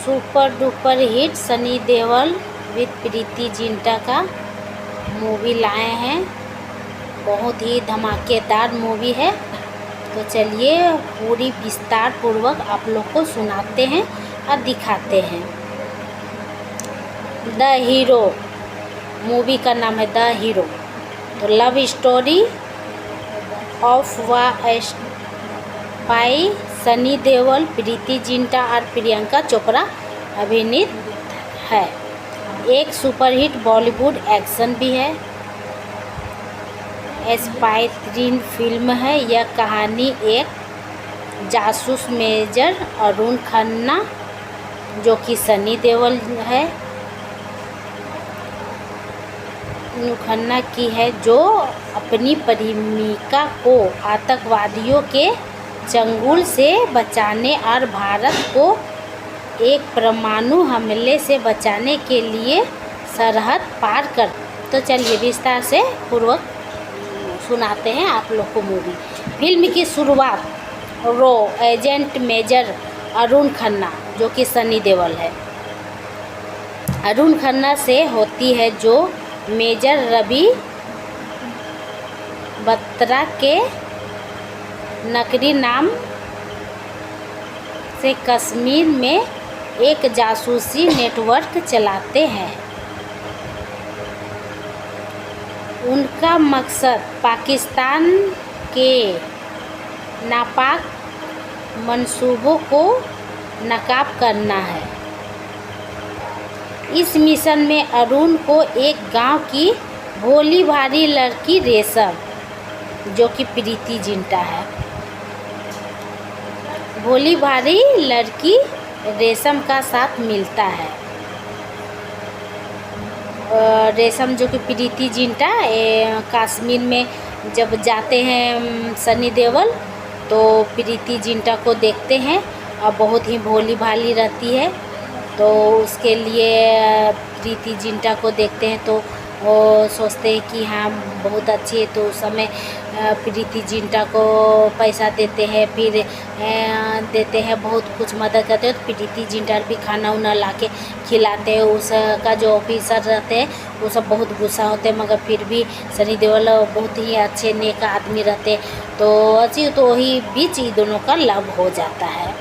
Super duper hit Sunny Deol with Preity Zinta का movie लाए हैं। बहुत ही धमाकेदार मूवी है। तो चलिए पूरी विस्तार पूर्वक आप लोग को सुनाते हैं और दिखाते हैं। द हीरो मूवी का नाम है द हीरो। तो लव स्टोरी ऑफ व स्पाई सनी देओल, प्रीति जिंटा और प्रियंका चोपड़ा अभिनीत है। एक सुपरहिट बॉलीवुड एक्शन भी है। स्पाई थ्रिल फिल्म है। यह कहानी एक जासूस मेजर अरुण खन्ना जो कि सनी देओल है खन्ना की है, जो अपनी प्रेमिका को आतंकवादियों के चंगुल से बचाने और भारत को एक परमाणु हमले से बचाने के लिए सरहद पार कर। तो चलिए विस्तार से पूर्वक सुनाते हैं आप लोग को मूवी। फिल्म की शुरुआत रो एजेंट मेजर अरुण खन्ना जो कि सनी देओल है अरुण खन्ना से होती है, जो मेजर रवि बत्रा के नकली नाम से कश्मीर में एक जासूसी नेटवर्क चलाते हैं। उनका मकसद पाकिस्तान के नापाक मंसूबों को नाकाब करना है। इस मिशन में अरुण को एक गांव की भोली भाली लड़की रेशम जो कि प्रीति जिंटा है, भोली भाली लड़की रेशम का साथ मिलता है। रेशम जो कि प्रीति जिंटा कश्मीर में जब जाते हैं सनी देओल तो प्रीति जिंटा को देखते हैं और बहुत ही भोली भाली रहती है। तो उसके लिए प्रीति जिंटा को देखते हैं तो वो सोचते हैं कि हाँ बहुत अच्छी है। तो उस समय प्रीति जिंटा को पैसा देते हैं, फिर देते हैं, बहुत कुछ मदद करते हैं। तो प्रीति जिंटा भी खाना उना ला के खिलाते हैं। उसका जो ऑफिसर रहते हैं वो सब बहुत गुस्सा होते हैं, मगर फिर भी सनी देओल बहुत ही अच्छे नेक आदमी रहते हैं। तो अच्छी तो वही बीच ही दोनों का लव हो जाता है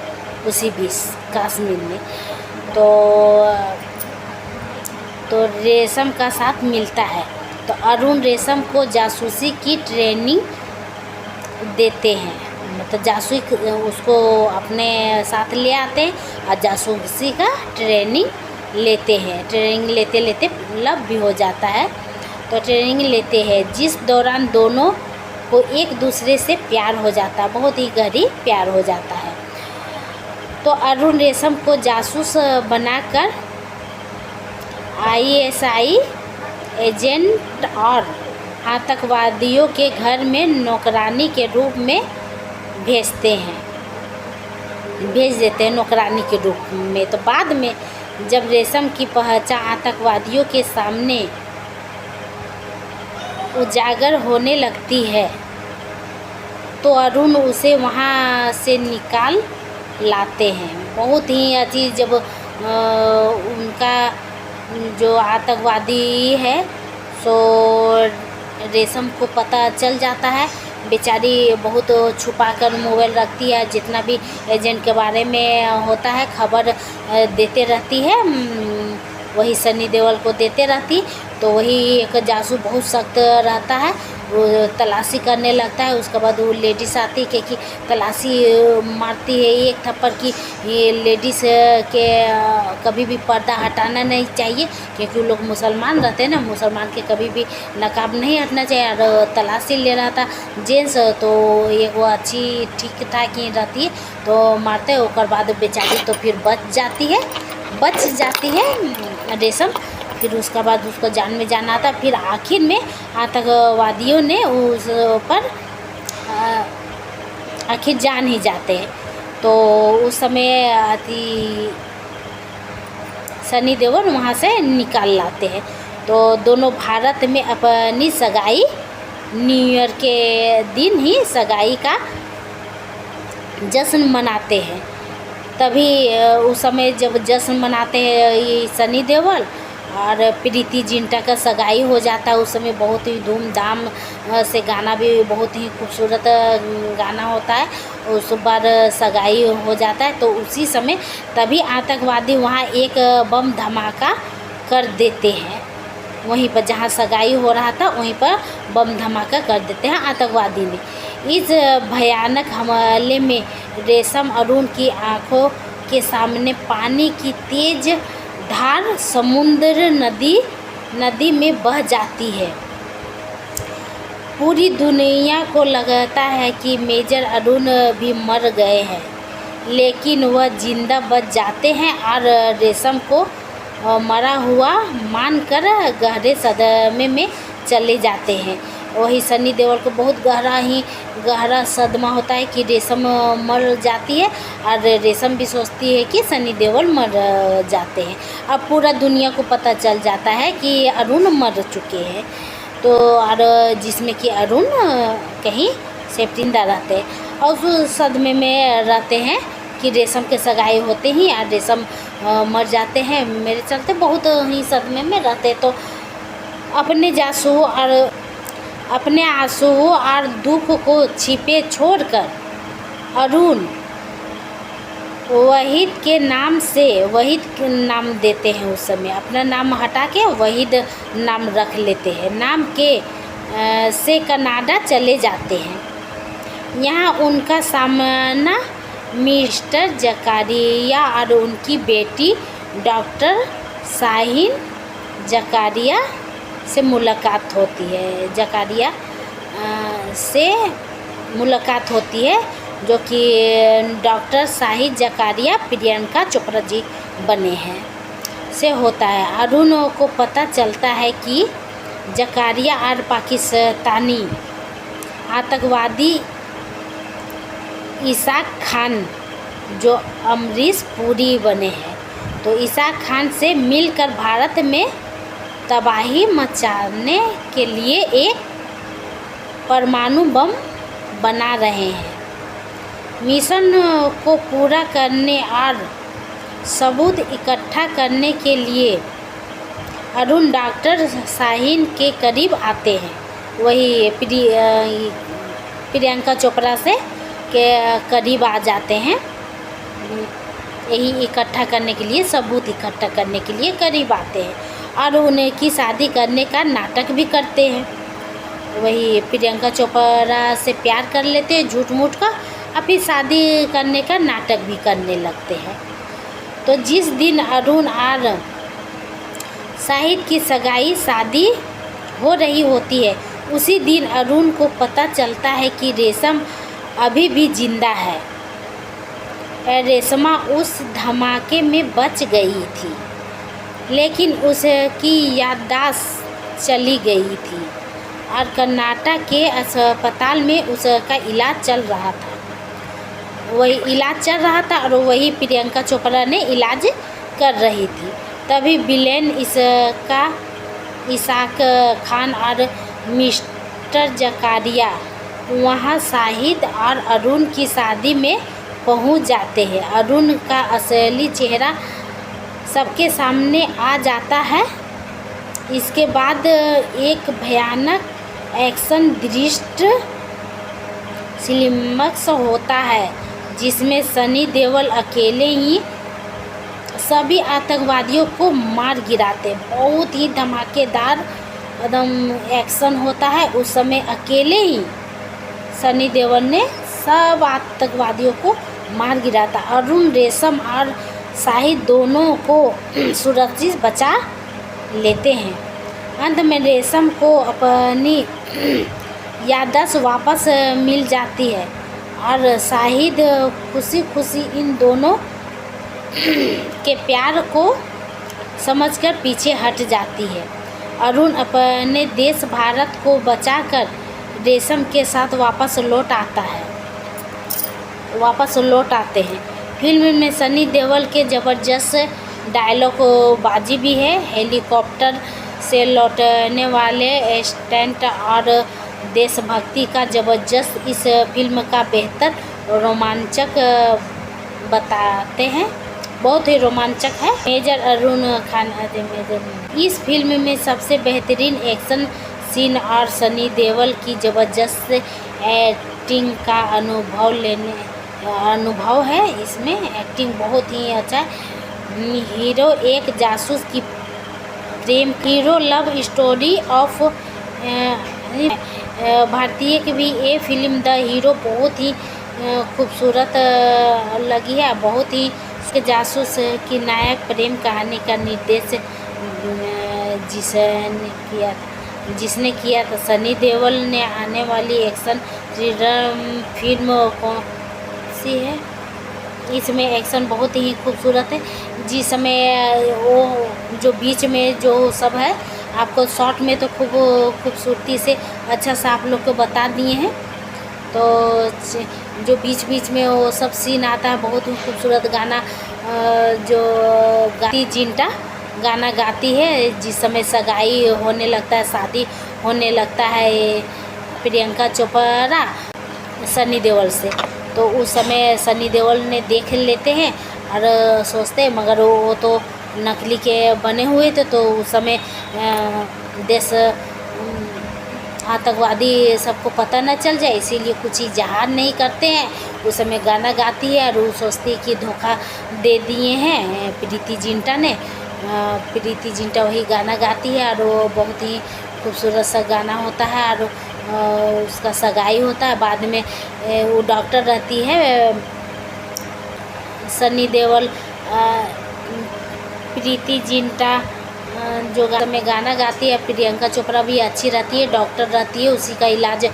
उसी बीच कश्मीर में। तो रेशम का साथ मिलता है। तो अरुण रेशम को जासूसी की ट्रेनिंग देते हैं, मतलब जासूसी उसको अपने साथ ले आते हैं और जासूसी का ट्रेनिंग लेते हैं। ट्रेनिंग लेते लेते लव भी हो जाता है। तो ट्रेनिंग लेते हैं जिस दौरान दोनों को एक दूसरे से प्यार हो जाता है, बहुत ही गहरी प्यार हो जाता है। तो अरुण रेशम को जासूस बनाकर ISI एजेंट और आतंकवादियों के घर में नौकरानी के रूप में भेज देते हैं नौकरानी के रूप में। तो बाद में जब रेशम की पहचान आतंकवादियों के सामने उजागर होने लगती है तो अरुण उसे वहाँ से निकाल लाते हैं। बहुत ही अच्छी जब उनका जो आतंकवादी है सो रेशम को पता चल जाता है। बेचारी बहुत छुपा कर मोबाइल रखती है, जितना भी एजेंट के बारे में होता है खबर देते रहती है, वही सनी देओल को देते रहती। तो वही एक जासूस बहुत सख्त रहता है, वो तलाशी करने लगता है। उसके बाद वो लेडीज़ आती है कि तलाशी मारती है एक थप्पड़ की। ये लेडीज़ के कभी भी पर्दा हटाना नहीं चाहिए, क्योंकि वो लोग मुसलमान रहते हैं ना, मुसलमान के कभी भी नकाब नहीं हटना चाहिए। और तलाशी ले रहा था जेंट्स, तो ये वो अच्छी ठीक ठाक ही रहती है तो मारते हैं। उसके बाद बेचारी तो फिर बच जाती है रेशम। फिर उसका बाद उसको जान में जान आता। फिर आखिर में आतंकवादियों ने उस पर आखिर जान ही जाते हैं। तो उस समय सनी देओल वहाँ से निकाल लाते हैं। तो दोनों भारत में अपनी सगाई न्यू ईयर के दिन ही सगाई का जश्न मनाते हैं। तभी उस समय जब जश्न मनाते हैं ये सनी देओल और प्रीति जिंटा का सगाई हो जाता है। उस समय बहुत ही धूमधाम से गाना भी बहुत ही खूबसूरत गाना होता है। उस बार सगाई हो जाता है तो उसी समय तभी आतंकवादी वहाँ एक बम धमाका कर देते हैं। वहीं पर जहाँ सगाई हो रहा था वहीं पर बम धमाका कर देते हैं आतंकवादी ने। इस भयानक हमले में रेशम अरुण की आंखों के सामने पानी की तेज धार समुद्र नदी में बह जाती है। पूरी दुनिया को लगता है कि मेजर अरुण भी मर गए हैं, लेकिन वह जिंदा बच जाते हैं और रेशम को मरा हुआ मानकर गहरे सदमे में चले जाते हैं। वही सनी देओल को बहुत गहरा सदमा होता है कि रेशम मर जाती है और रेशम भी सोचती है कि सनी देओल मर जाते हैं। अब पूरा दुनिया को पता चल जाता है कि अरुण मर चुके हैं। तो और जिसमें कि अरुण कहीं सेफ्टिंदा रहते हैं और उस सदमे में रहते हैं कि रेशम के सगाई होते ही और रेशम मर जाते हैं। मेरे चलते बहुत ही सदमे में रहते। तो अपने आंसू और दुख को छिपे छोड़कर अरुण वहीद के नाम देते हैं। उस समय अपना नाम हटा के वहीद नाम रख लेते हैं। नाम के से कनाडा चले जाते हैं। यहाँ उनका सामना मिस्टर जकारिया और उनकी बेटी डॉक्टर शाहीन जकारिया से मुलाकात होती है। जकारिया से मुलाकात होती है जो कि डॉक्टर शाहीन जकारिया प्रियंका चोपड़ा जी बने हैं से होता है। अरुण को पता चलता है कि जकारिया और पाकिस्तानी आतंकवादी इसाक खान जो अमरीश पुरी बने हैं, तो इसाक खान से मिलकर भारत में तबाही मचाने के लिए एक परमाणु बम बना रहे हैं। मिशन को पूरा करने और सबूत इकट्ठा करने के लिए अरुण डॉक्टर शाहीन के करीब आते हैं। वही प्रियंका चोपड़ा से के करीब आ जाते हैं। यही इकट्ठा करने के लिए, सबूत इकट्ठा करने के लिए करीब आते हैं और उनकी शादी करने का नाटक भी करते हैं। वही प्रियंका चोपड़ा से प्यार कर लेते हैं झूठ मूठ का और फिर शादी करने का नाटक भी करने लगते हैं। तो जिस दिन अरुण और शाहिद की शादी हो रही होती है, उसी दिन अरुण को पता चलता है कि रेशम अभी भी जिंदा है। रेशमा उस धमाके में बच गई थी, लेकिन उसकी याददाश्त चली गई थी और कर्नाटक के अस्पताल में उसका इलाज चल रहा था। वही इलाज चल रहा था और वही प्रियंका चोपड़ा ने इलाज कर रही थी। तभी विलेन इसाक खान और मिस्टर जकारिया वहाँ शाहिद और अरुण की शादी में पहुँच जाते हैं। अरुण का असली चेहरा सबके सामने आ जाता है। इसके बाद एक भयानक एक्शन दृश्य क्लाइमैक्स होता है जिसमें सनी देओल अकेले ही सभी आतंकवादियों को मार गिराते। बहुत ही धमाकेदार एकदम एक्शन होता है। उस समय अकेले ही सनी देओल ने सब आतंकवादियों को मार गिराता। अरुण, रेशम और शाहिद दोनों को सुरक्षित बचा लेते हैं। अंत में रेशम को अपनी याददाश्त वापस मिल जाती है और शाहिद खुशी खुशी इन दोनों के प्यार को समझकर पीछे हट जाती है। अरुण अपने देश भारत को बचाकर रेशम के साथ वापस लौट आते हैं। फिल्म में सनी देओल के ज़बरदस्त डायलॉग बाजी भी है। हेलीकॉप्टर से लौटने वाले स्टंट और देशभक्ति का ज़बरदस्त इस फिल्म का बेहतर रोमांचक बताते हैं। बहुत ही रोमांचक है। Major Arun Khan major. इस फिल्म में सबसे बेहतरीन एक्शन सीन और सनी देओल की ज़बरदस्त एक्टिंग का अनुभव है। इसमें एक्टिंग बहुत ही अच्छा है। हीरो एक जासूस की प्रेम हीरो लव स्टोरी ऑफ भारतीय की भी ये फिल्म द हीरो बहुत ही खूबसूरत लगी है। बहुत ही जासूस की नायक प्रेम कहानी का निर्देश जिसने किया था सनी देओल ने। आने वाली एक्शन थ्रिलर फिल्म कौन सी है? इसमें एक्शन बहुत ही खूबसूरत है। जिसमें वो जो बीच में जो सब है आपको शॉर्ट में तो खूब खूबसूरती से अच्छा सा आप लोग को बता दिए हैं। तो जो बीच बीच में वो सब सीन आता है बहुत ही खूबसूरत गाना जो गाती जिंटा गाना गाती है। जिस समय सगाई होने लगता है, शादी होने लगता है प्रियंका चोपड़ा सनी देओल से, तो उस समय सनी देओल ने देख लेते हैं और सोचते हैं मगर वो तो नकली के बने हुए थे। तो उस समय देश आतंकवादी सबको पता न चल जाए इसीलिए कुछ इजहार नहीं करते हैं। उस समय गाना गाती है और वो सोचती है कि धोखा दे दिए हैं प्रीति जिंटा ने। प्रीति जिंटा वही गाना गाती है और वो बहुत ही खूबसूरत सा गाना होता है और उसका सगाई होता है। बाद में वो डॉक्टर रहती है सनी देओल प्रीति जिंटा जो में गाना गाती है। प्रियंका चोपड़ा भी अच्छी रहती है, डॉक्टर रहती है, उसी का इलाज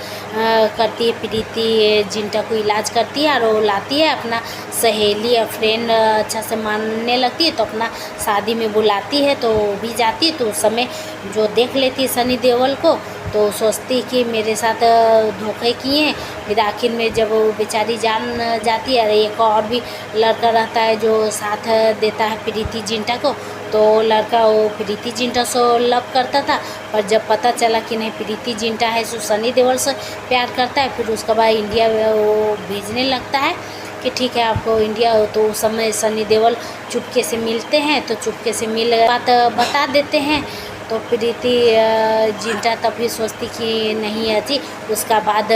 करती है। प्रीति जिंटा को इलाज करती है और वो लाती है अपना सहेली या फ्रेंड अच्छा से मानने लगती है तो अपना शादी में बुलाती है। तो वो भी जाती है तो उस समय जो देख लेती है सनी देओल को तो सोचती कि मेरे साथ धोखे किए। फिर आखिर में जब वो बेचारी जान जाती है, एक और भी लड़का रहता है जो साथ देता है प्रीति जिंटा को, तो लड़का वो प्रीति जिंटा से लव करता था। पर जब पता चला कि नहीं प्रीति जिंटा है सो सनी देओल से प्यार करता है, फिर उसके बाद इंडिया वो भेजने लगता है कि ठीक है आपको इंडिया। तो उस समय सनी देओल चुपके से मिलते हैं, तो चुपके से मिल बात बता देते हैं। तो प्रीति जिंटा तब भी सोचती कि नहीं आती। उसका बाद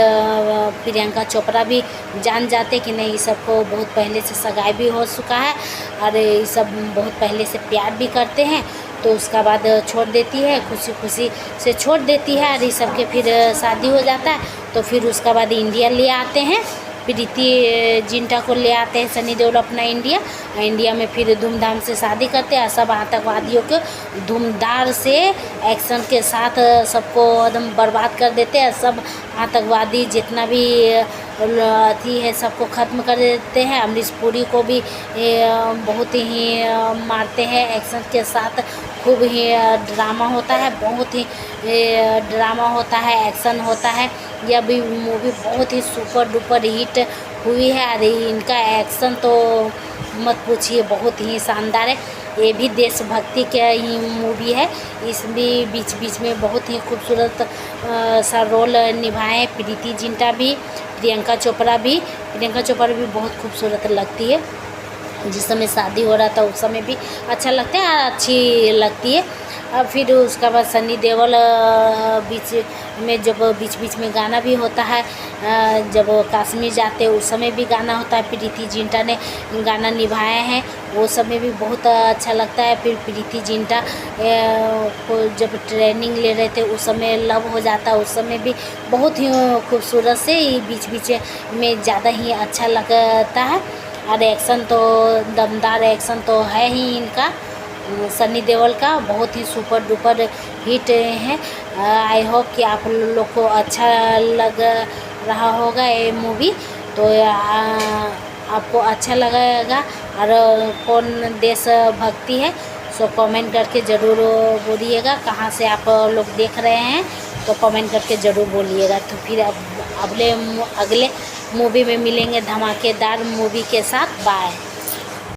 प्रियंका चोपड़ा भी जान जाते कि नहीं सबको बहुत पहले से सगाई भी हो चुका है और ये सब बहुत पहले से प्यार भी करते हैं। तो उसका बाद छोड़ देती है, खुशी खुशी से छोड़ देती है और ये सबके फिर शादी हो जाता है। तो फिर उसका बाद इंडिया ले आते हैं, प्रीति जिंटा को ले आते हैं सनी देओल अपना इंडिया में फिर धूमधाम से शादी करते हैं। सब आतंकवादियों को धूमधार से एक्शन के साथ सबको एकदम बर्बाद कर देते हैं। सब आतंकवादी जितना भी अथी है सबको ख़त्म कर देते हैं। अमरीश पुरी को भी बहुत ही मारते हैं एक्शन के साथ। खूब ही ड्रामा होता है, बहुत ही ड्रामा होता है, एक्शन होता है। यह भी मूवी बहुत ही सुपर डुपर हिट हुई है। अरे इनका एक्शन तो मत पूछिए, बहुत ही शानदार है। ये भी देशभक्ति के ही मूवी है। इसमें बीच बीच में बहुत ही खूबसूरत सा रोल निभाए प्रीति जिंटा भी, प्रियंका चोपड़ा भी बहुत खूबसूरत लगती है। जिस समय शादी हो रहा था उस समय भी अच्छा लगता है, अच्छी लगती है। अब फिर उसका बाद सनी देओल बीच में जब बीच बीच में गाना भी होता है, जब कश्मीर जाते हैं उस समय भी गाना होता है। प्रीति जिंटा ने गाना निभाए हैं, वो समय भी बहुत अच्छा लगता है। फिर प्रीति जिंटा को जब ट्रेनिंग ले रहे थे उस समय लव हो जाता है, उस समय भी बहुत ही खूबसूरत से बीच बीच में ज़्यादा ही अच्छा लगता है। और एक्शन तो दमदार एक्शन तो है ही इनका सनी देओल का, बहुत ही सुपर डुपर हिट है। आई होप कि आप लोग को अच्छा लग रहा होगा ये मूवी। तो आपको अच्छा लगेगा और कौन देशभक्ति है सो कमेंट करके ज़रूर बोलिएगा। कहाँ से आप लोग देख रहे हैं तो कमेंट करके ज़रूर बोलिएगा। तो फिर अब अगले मूवी में मिलेंगे धमाकेदार मूवी के साथ। बाय।